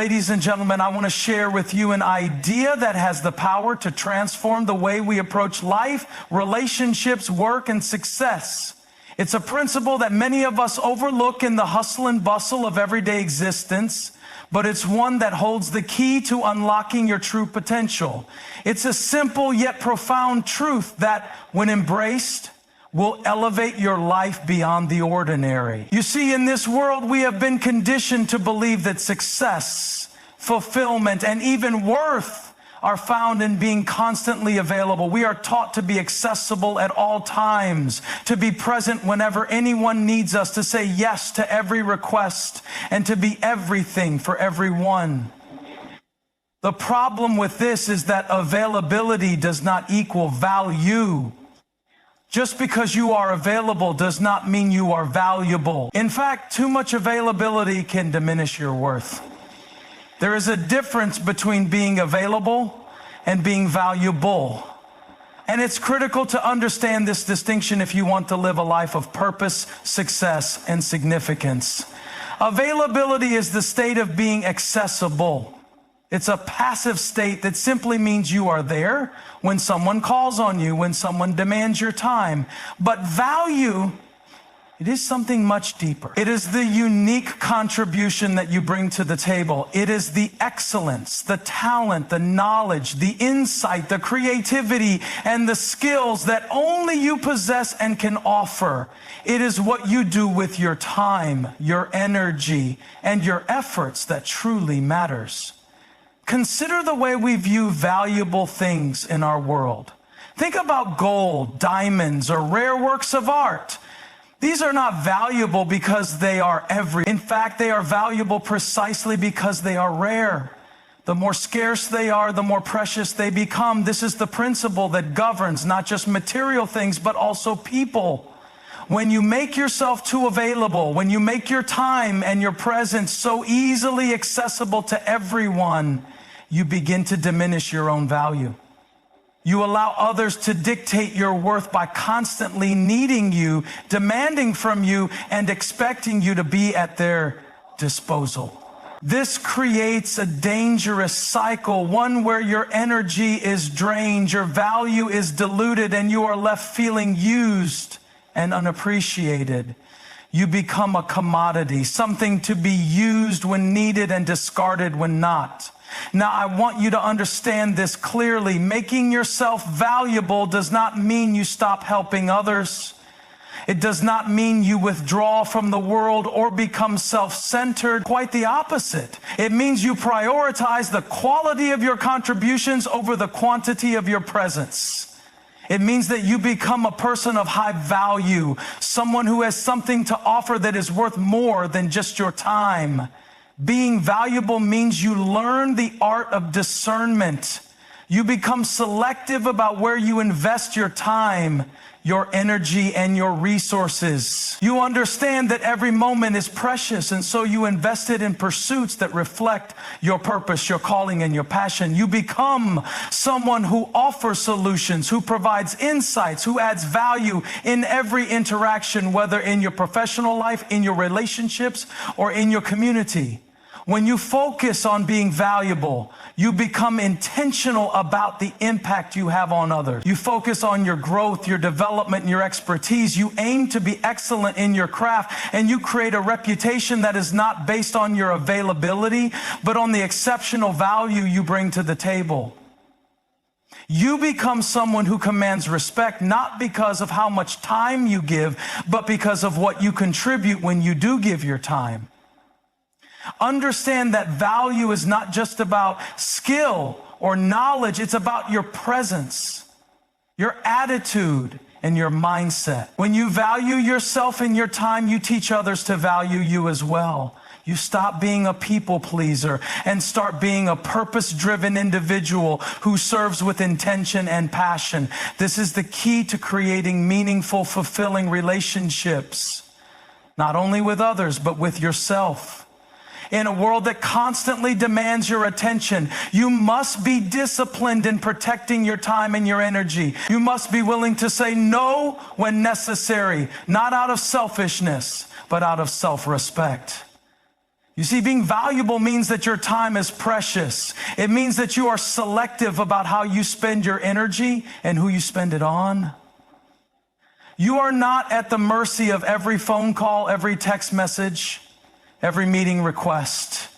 Ladies and gentlemen, I want to share with you an idea that has the power to transform the way we approach life, relationships, work, and success. It's a principle that many of us overlook in the hustle and bustle of everyday existence, but it's one that holds the key to unlocking your true potential. It's a simple yet profound truth that, when embraced, will elevate your life beyond the ordinary. You see, in this world, we have been conditioned to believe that success, fulfillment, and even worth are found in being constantly available. We are taught to be accessible at all times, to be present whenever anyone needs us, to say yes to every request, and to be everything for everyone. The problem with this is that availability does not equal value. Just because you are available does not mean you are valuable. In fact, too much availability can diminish your worth. There is a difference between being available and being valuable. And it's critical to understand this distinction if you want to live a life of purpose, success, and significance. Availability is the state of being accessible. It's a passive state that simply means you are there when someone calls on you, when someone demands your time. But value, it is something much deeper. It is the unique contribution that you bring to the table. It is the excellence, the talent, the knowledge, the insight, the creativity, and the skills that only you possess and can offer. It is what you do with your time, your energy, and your efforts that truly matters. Consider the way we view valuable things in our world. Think about gold, diamonds, or rare works of art. These are not valuable because they are everything. In fact, they are valuable precisely because they are rare. The more scarce they are, the more precious they become. This is the principle that governs not just material things, but also people. When you make yourself too available, when you make your time and your presence so easily accessible to everyone, you begin to diminish your own value. You allow others to dictate your worth by constantly needing you, demanding from you, and expecting you to be at their disposal. This creates a dangerous cycle, one where your energy is drained, your value is diluted, and you are left feeling used and unappreciated. You become a commodity, something to be used when needed and discarded when not. Now, I want you to understand this clearly. Making yourself valuable does not mean you stop helping others. It does not mean you withdraw from the world or become self-centered. Quite the opposite. It means you prioritize the quality of your contributions over the quantity of your presence. It means that you become a person of high value, someone who has something to offer that is worth more than just your time. Being valuable means you learn the art of discernment. You become selective about where you invest your time, your energy, and your resources. You understand that every moment is precious, and so you invest it in pursuits that reflect your purpose, your calling, and your passion. You become someone who offers solutions, who provides insights, who adds value in every interaction, whether in your professional life, in your relationships, or in your community. When you focus on being valuable, you become intentional about the impact you have on others. You focus on your growth, your development, and your expertise. You aim to be excellent in your craft, and you create a reputation that is not based on your availability, but on the exceptional value you bring to the table. You become someone who commands respect, not because of how much time you give, but because of what you contribute when you do give your time. Understand that value is not just about skill or knowledge. It's about your presence, your attitude, and your mindset. When you value yourself and your time, you teach others to value you as well. You stop being a people pleaser and start being a purpose-driven individual who serves with intention and passion. This is the key to creating meaningful, fulfilling relationships, not only with others, but with yourself. In a world that constantly demands your attention, you must be disciplined in protecting your time and your energy. You must be willing to say no when necessary, not out of selfishness, but out of self-respect. You You see, being valuable means that your time is precious. It means that you are selective about how you spend your energy and who you spend it on. You are not at the mercy of every phone call, every text message, every meeting request.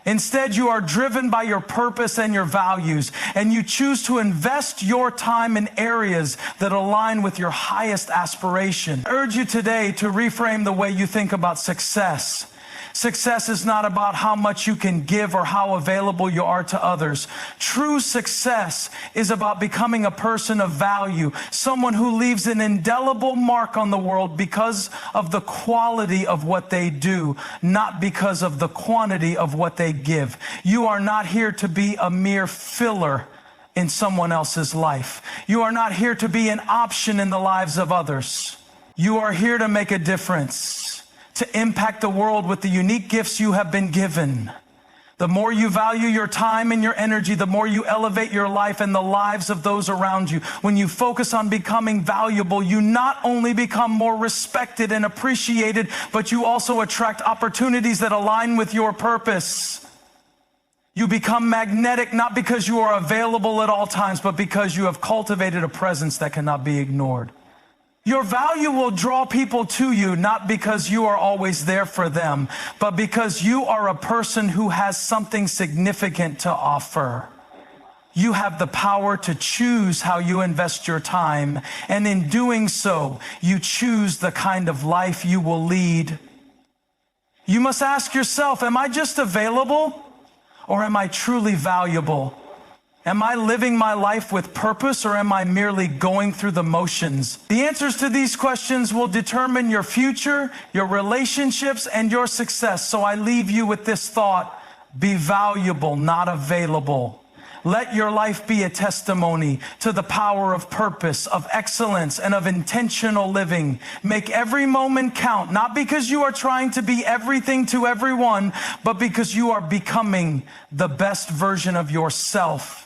Instead, you are driven by your purpose and your values, and you choose to invest your time in areas that align with your highest aspiration. I urge you today to reframe the way you think about success. Success is not about how much you can give or how available you are to others. True success is about becoming a person of value, someone who leaves an indelible mark on the world because of the quality of what they do, not because of the quantity of what they give. You are not here to be a mere filler in someone else's life. You are not here to be an option in the lives of others. You are here to make a difference, to impact the world with the unique gifts you have been given. The more you value your time and your energy, the more you elevate your life and the lives of those around you. When you focus on becoming valuable, you not only become more respected and appreciated, but you also attract opportunities that align with your purpose. You become magnetic, not because you are available at all times, but because you have cultivated a presence that cannot be ignored. Your value will draw people to you, not because you are always there for them, but because you are a person who has something significant to offer. You have the power to choose how you invest your time, and in doing so, you choose the kind of life you will lead. You must ask yourself, am I just available, or am I truly valuable? Am I living my life with purpose, or am I merely going through the motions? The answers to these questions will determine your future, your relationships, and your success. So I leave you with this thought: be valuable, not available. Let your life be a testimony to the power of purpose, of excellence, and of intentional living. Make every moment count, not because you are trying to be everything to everyone, but because you are becoming the best version of yourself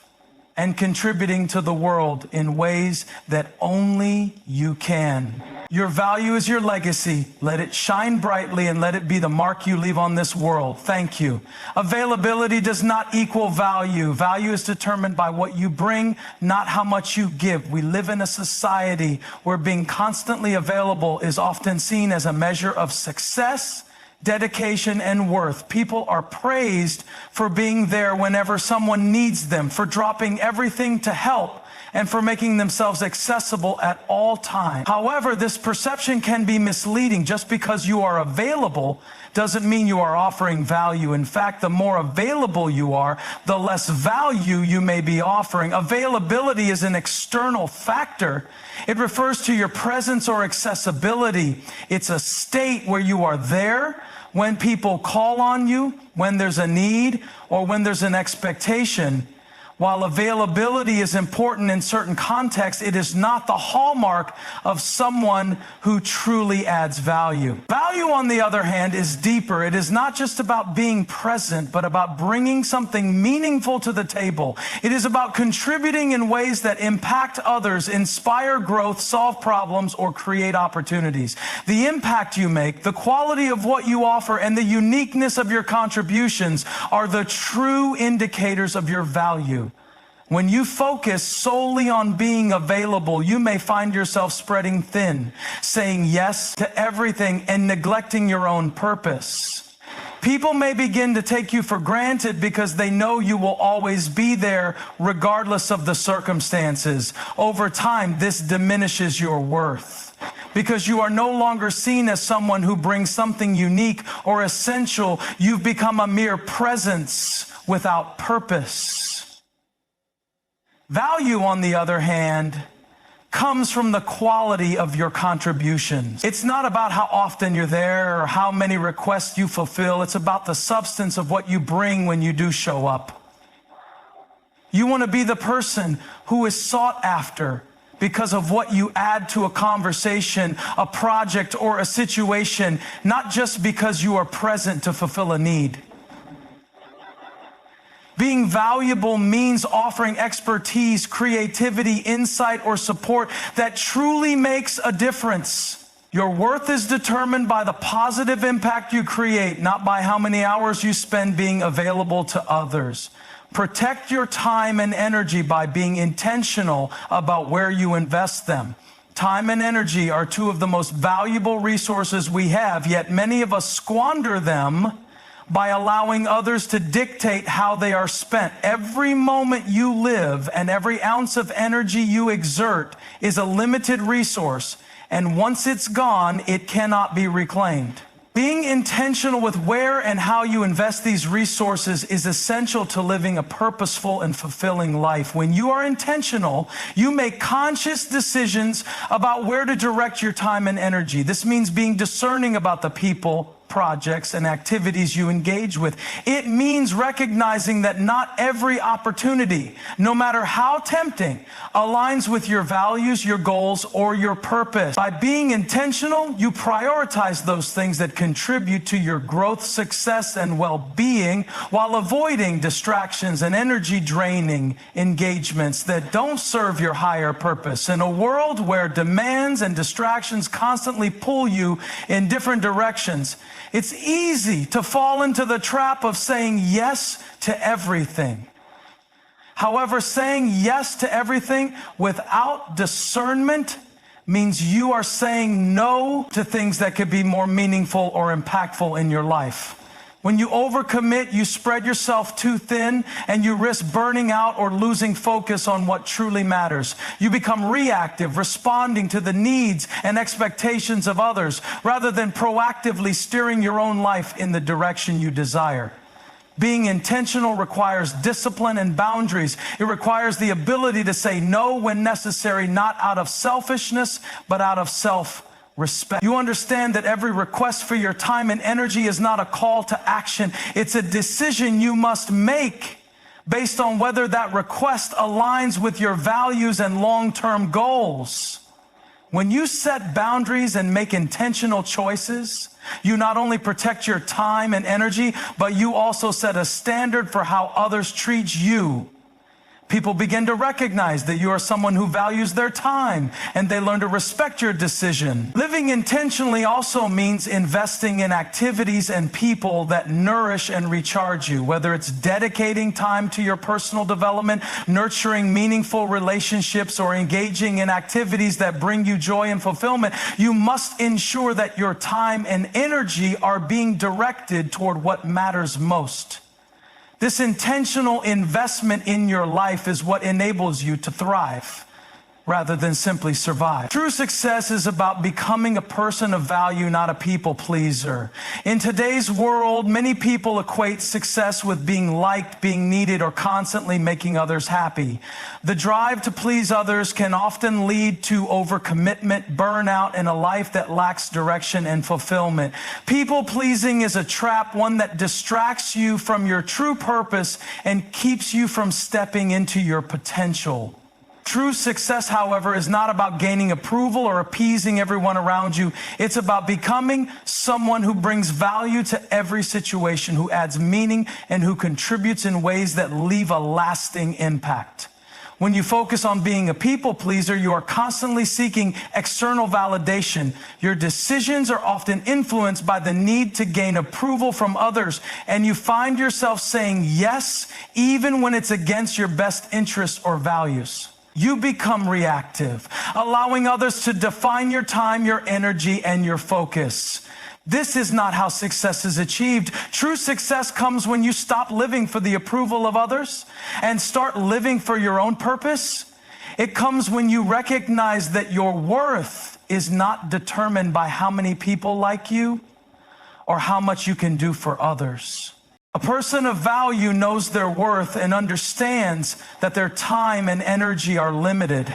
and contributing to the world in ways that only you can. Your value is your legacy. Let it shine brightly and let it be the mark you leave on this world. Thank you. Availability does not equal value. Value is determined by what you bring, not how much you give. We live in a society where being constantly available is often seen as a measure of success, dedication, and worth. People are praised for being there whenever someone needs them, for dropping everything to help, and for making themselves accessible at all times. However, this perception can be misleading. Just because you are available doesn't mean you are offering value. In fact, the more available you are, the less value you may be offering. Availability is an external factor. It refers to your presence or accessibility. It's a state where you are there when people call on you, when there's a need, or when there's an expectation. While availability is important in certain contexts, it is not the hallmark of someone who truly adds value. Value, on the other hand, is deeper. It is not just about being present, but about bringing something meaningful to the table. It is about contributing in ways that impact others, inspire growth, solve problems, or create opportunities. The impact you make, the quality of what you offer, and the uniqueness of your contributions are the true indicators of your value. When you focus solely on being available, you may find yourself spreading thin, saying yes to everything and neglecting your own purpose. People may begin to take you for granted because they know you will always be there regardless of the circumstances. Over time, this diminishes your worth because you are no longer seen as someone who brings something unique or essential. You've become a mere presence without purpose. Value, on the other hand, comes from the quality of your contributions. It's not about how often you're there or how many requests you fulfill. It's about the substance of what you bring when you do show up. You want to be the person who is sought after because of what you add to a conversation, a project, or a situation, not just because you are present to fulfill a need. Being valuable means offering expertise, creativity, insight, or support that truly makes a difference. Your worth is determined by the positive impact you create, not by how many hours you spend being available to others. Protect your time and energy by being intentional about where you invest them. Time and energy are two of the most valuable resources we have, yet many of us squander them by allowing others to dictate how they are spent. Every moment you live and every ounce of energy you exert is a limited resource, and once it's gone, it cannot be reclaimed. Being intentional with where and how you invest these resources is essential to living a purposeful and fulfilling life. When you are intentional, you make conscious decisions about where to direct your time and energy. This means being discerning about the people, projects, and activities you engage with. It means recognizing that not every opportunity, no matter how tempting, aligns with your values, your goals, or your purpose. By being intentional, you prioritize those things that contribute to your growth, success, and well-being, while avoiding distractions and energy-draining engagements that don't serve your higher purpose. In a world where demands and distractions constantly pull you in different directions, it's easy to fall into the trap of saying yes to everything. However, saying yes to everything without discernment means you are saying no to things that could be more meaningful or impactful in your life. When you overcommit, you spread yourself too thin and you risk burning out or losing focus on what truly matters. You become reactive, responding to the needs and expectations of others rather than proactively steering your own life in the direction you desire. Being intentional requires discipline and boundaries. It requires the ability to say no when necessary, not out of selfishness, but out of self-respect. You understand that every request for your time and energy is not a call to action. It's a decision you must make based on whether that request aligns with your values and long-term goals. When you set boundaries and make intentional choices, you not only protect your time and energy, but you also set a standard for how others treat you. People begin to recognize that you are someone who values their time, and they learn to respect your decision. Living intentionally also means investing in activities and people that nourish and recharge you, whether it's dedicating time to your personal development, nurturing meaningful relationships, or engaging in activities that bring you joy and fulfillment. You must ensure that your time and energy are being directed toward what matters most. This intentional investment in your life is what enables you to thrive rather than simply survive. True success is about becoming a person of value, not a people pleaser. In today's world, many people equate success with being liked, being needed, or constantly making others happy. The drive to please others can often lead to overcommitment, burnout, and a life that lacks direction and fulfillment. People pleasing is a trap, one that distracts you from your true purpose and keeps you from stepping into your potential. True success, however, is not about gaining approval or appeasing everyone around you. It's about becoming someone who brings value to every situation, who adds meaning, and who contributes in ways that leave a lasting impact. When you focus on being a people pleaser, you are constantly seeking external validation. Your decisions are often influenced by the need to gain approval from others, and you find yourself saying yes, even when it's against your best interests or values. You become reactive, allowing others to define your time, your energy, and your focus. This is not how success is achieved. True success comes when you stop living for the approval of others and start living for your own purpose. It comes when you recognize that your worth is not determined by how many people like you or how much you can do for others. A person of value knows their worth and understands that their time and energy are limited.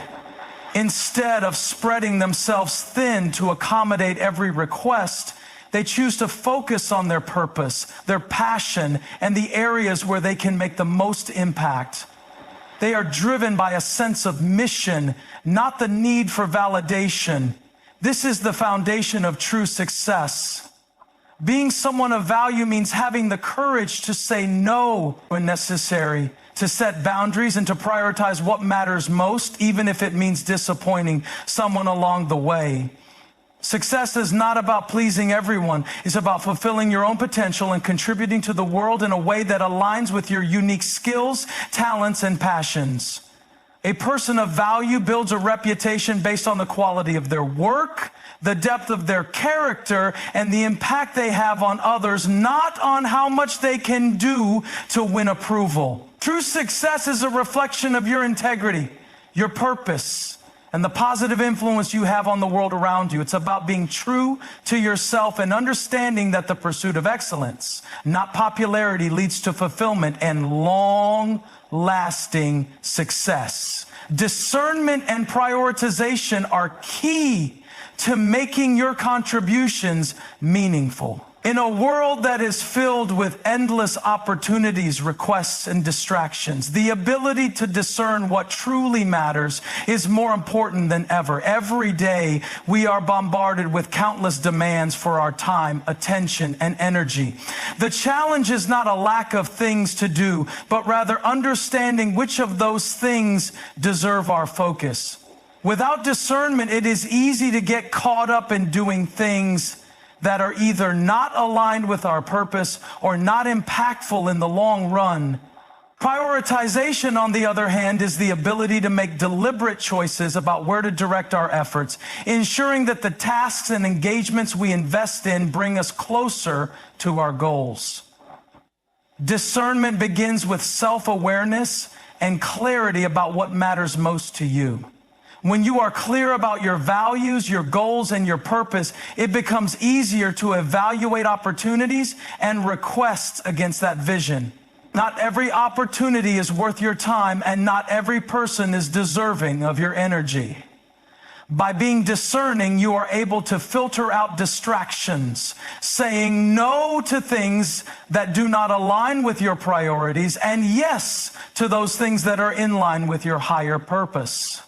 Instead of spreading themselves thin to accommodate every request, they choose to focus on their purpose, their passion, and the areas where they can make the most impact. They are driven by a sense of mission, not the need for validation. This is the foundation of true success. Being someone of value means having the courage to say no when necessary, to set boundaries, and to prioritize what matters most, even if it means disappointing someone along the way. Success is not about pleasing everyone. It's about fulfilling your own potential and contributing to the world in a way that aligns with your unique skills, talents, and passions. A person of value builds a reputation based on the quality of their work, the depth of their character, and the impact they have on others, not on how much they can do to win approval. True success is a reflection of your integrity, your purpose, and the positive influence you have on the world around you. It's about being true to yourself and understanding that the pursuit of excellence, not popularity, leads to fulfillment and long-lasting success. Discernment and prioritization are key to making your contributions meaningful. In a world that is filled with endless opportunities, requests, and distractions, the ability to discern what truly matters is more important than ever. Every day, we are bombarded with countless demands for our time, attention, and energy. The challenge is not a lack of things to do, but rather understanding which of those things deserve our focus. Without discernment, it is easy to get caught up in doing things that are either not aligned with our purpose or not impactful in the long run. Prioritization, on the other hand, is the ability to make deliberate choices about where to direct our efforts, ensuring that the tasks and engagements we invest in bring us closer to our goals. Discernment begins with self-awareness and clarity about what matters most to you. When you are clear about your values, your goals, and your purpose, it becomes easier to evaluate opportunities and requests against that vision. Not every opportunity is worth your time, and not every person is deserving of your energy. By being discerning, you are able to filter out distractions, saying no to things that do not align with your priorities, and yes to those things that are in line with your higher purpose.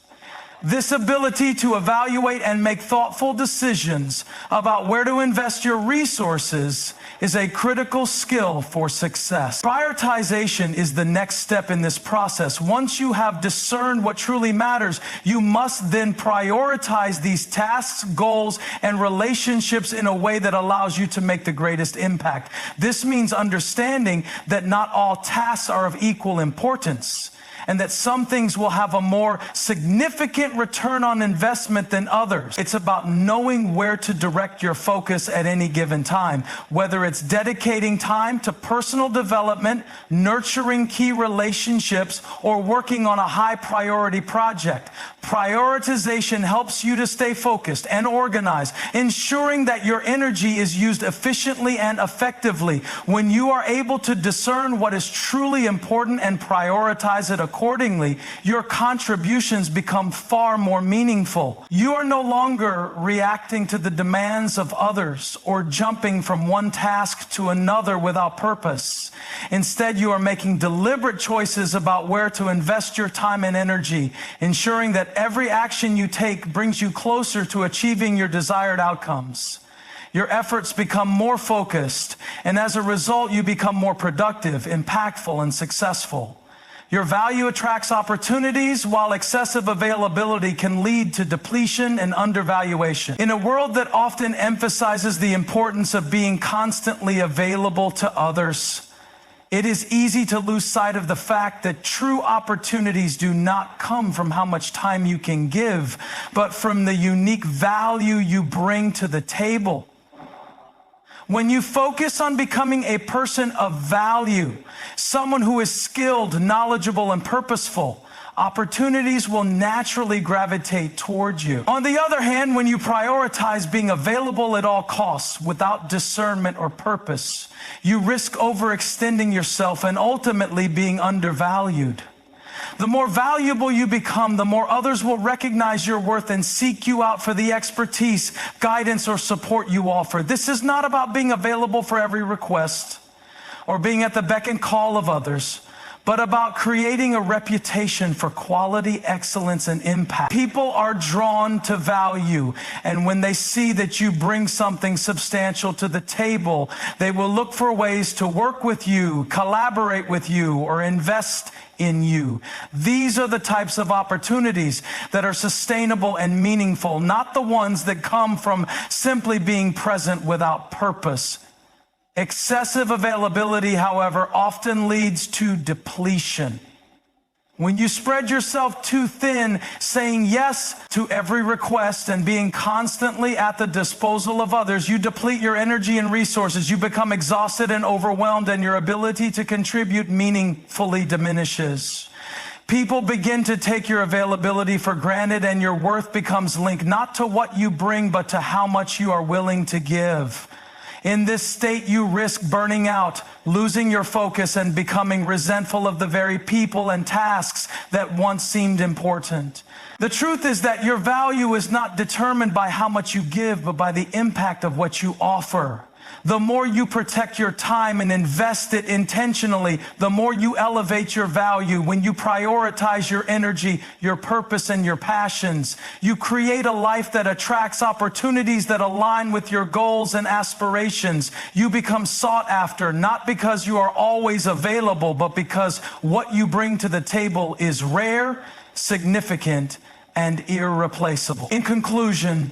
This ability to evaluate and make thoughtful decisions about where to invest your resources is a critical skill for success. Prioritization is the next step in this process. Once you have discerned what truly matters, you must then prioritize these tasks, goals, and relationships in a way that allows you to make the greatest impact. This means understanding that not all tasks are of equal importance, and that some things will have a more significant return on investment than others. It's about knowing where to direct your focus at any given time, whether it's dedicating time to personal development, nurturing key relationships, or working on a high priority project. Prioritization helps you to stay focused and organized, ensuring that your energy is used efficiently and effectively. When you are able to discern what is truly important and prioritize it accordingly, your contributions become far more meaningful. You are no longer reacting to the demands of others or jumping from one task to another without purpose. Instead, you are making deliberate choices about where to invest your time and energy, ensuring that every action you take brings you closer to achieving your desired outcomes. Your efforts become more focused, and as a result, you become more productive, impactful, and successful. Your value attracts opportunities, while excessive availability can lead to depletion and undervaluation. In a world that often emphasizes the importance of being constantly available to others, it is easy to lose sight of the fact that true opportunities do not come from how much time you can give, but from the unique value you bring to the table. When you focus on becoming a person of value, someone who is skilled, knowledgeable, and purposeful, opportunities will naturally gravitate towards you. On the other hand, when you prioritize being available at all costs without discernment or purpose, you risk overextending yourself and ultimately being undervalued. The more valuable you become, the more others will recognize your worth and seek you out for the expertise, guidance, or support you offer. This is not about being available for every request or being at the beck and call of others, but about creating a reputation for quality, excellence, and impact. People are drawn to value, and when they see that you bring something substantial to the table, they will look for ways to work with you, collaborate with you, or invest in you. These are the types of opportunities that are sustainable and meaningful, not the ones that come from simply being present without purpose. Excessive availability, however, often leads to depletion. When you spread yourself too thin, saying yes to every request and being constantly at the disposal of others, you deplete your energy and resources. You become exhausted and overwhelmed, and your ability to contribute meaningfully diminishes. People begin to take your availability for granted, and your worth becomes linked not to what you bring, but to how much you are willing to give. In this state, you risk burning out, losing your focus, and becoming resentful of the very people and tasks that once seemed important. The truth is that your value is not determined by how much you give, but by the impact of what you offer. The more you protect your time and invest it intentionally, the more you elevate your value. When you prioritize your energy, your purpose, and your passions, you create a life that attracts opportunities that align with your goals and aspirations. You become sought after, not because you are always available, but because what you bring to the table is rare, significant, and irreplaceable. In conclusion,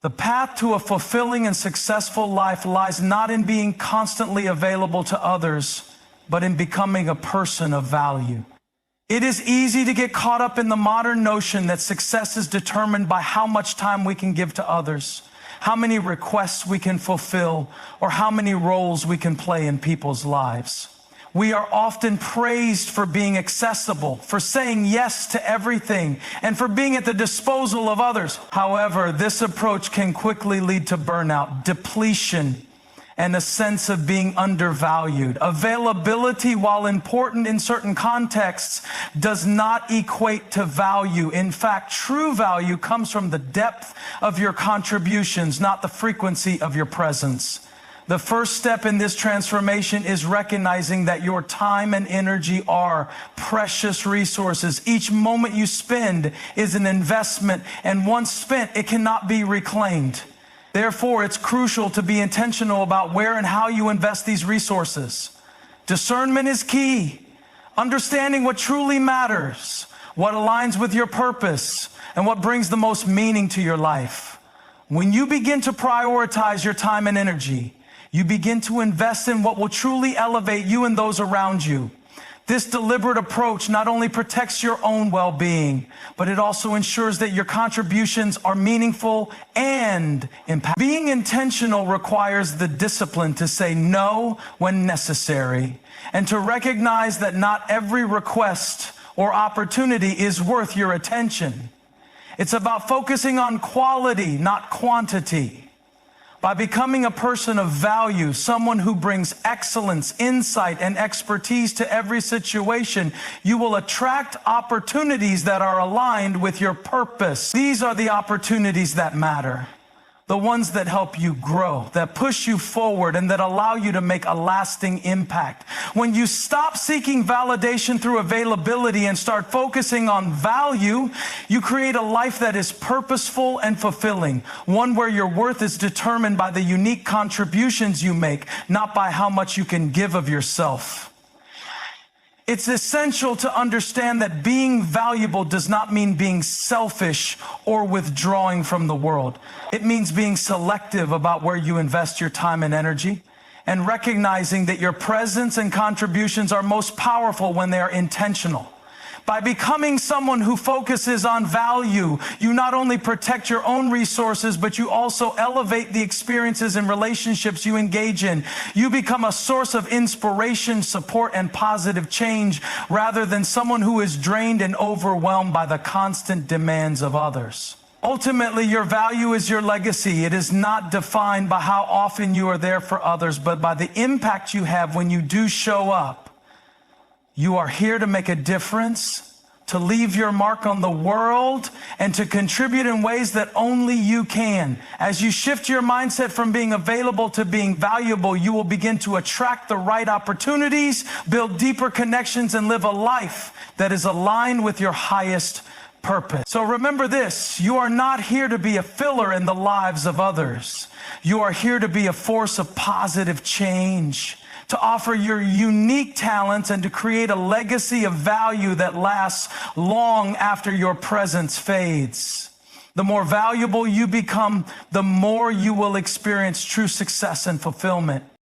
the path to a fulfilling and successful life lies not in being constantly available to others, but in becoming a person of value. It is easy to get caught up in the modern notion that success is determined by how much time we can give to others, how many requests we can fulfill, or how many roles we can play in people's lives. We are often praised for being accessible, for saying yes to everything, and for being at the disposal of others. However, this approach can quickly lead to burnout, depletion, and a sense of being undervalued. Availability, while important in certain contexts, does not equate to value. In fact, true value comes from the depth of your contributions, not the frequency of your presence. The first step in this transformation is recognizing that your time and energy are precious resources. Each moment you spend is an investment, and once spent, it cannot be reclaimed. Therefore, it's crucial to be intentional about where and how you invest these resources. Discernment is key. Understanding what truly matters, what aligns with your purpose, and what brings the most meaning to your life. When you begin to prioritize your time and energy, you begin to invest in what will truly elevate you and those around you. This deliberate approach not only protects your own well-being, but it also ensures that your contributions are meaningful and impactful. Being intentional requires the discipline to say no when necessary, and to recognize that not every request or opportunity is worth your attention. It's about focusing on quality, not quantity. By becoming a person of value, someone who brings excellence, insight, and expertise to every situation, you will attract opportunities that are aligned with your purpose. These are the opportunities that matter. The ones that help you grow, that push you forward, and that allow you to make a lasting impact. When you stop seeking validation through availability and start focusing on value, you create a life that is purposeful and fulfilling, one where your worth is determined by the unique contributions you make, not by how much you can give of yourself. It's essential to understand that being valuable does not mean being selfish or withdrawing from the world. It means being selective about where you invest your time and energy, and recognizing that your presence and contributions are most powerful when they are intentional. By becoming someone who focuses on value, you not only protect your own resources, but you also elevate the experiences and relationships you engage in. You become a source of inspiration, support, and positive change, rather than someone who is drained and overwhelmed by the constant demands of others. Ultimately, your value is your legacy. It is not defined by how often you are there for others, but by the impact you have when you do show up. You are here to make a difference, to leave your mark on the world, and to contribute in ways that only you can. As you shift your mindset from being available to being valuable, you will begin to attract the right opportunities, build deeper connections, and live a life that is aligned with your highest purpose. So remember this, you are not here to be a filler in the lives of others. You are here to be a force of positive change, to offer your unique talents and to create a legacy of value that lasts long after your presence fades. The more valuable you become, the more you will experience true success and fulfillment.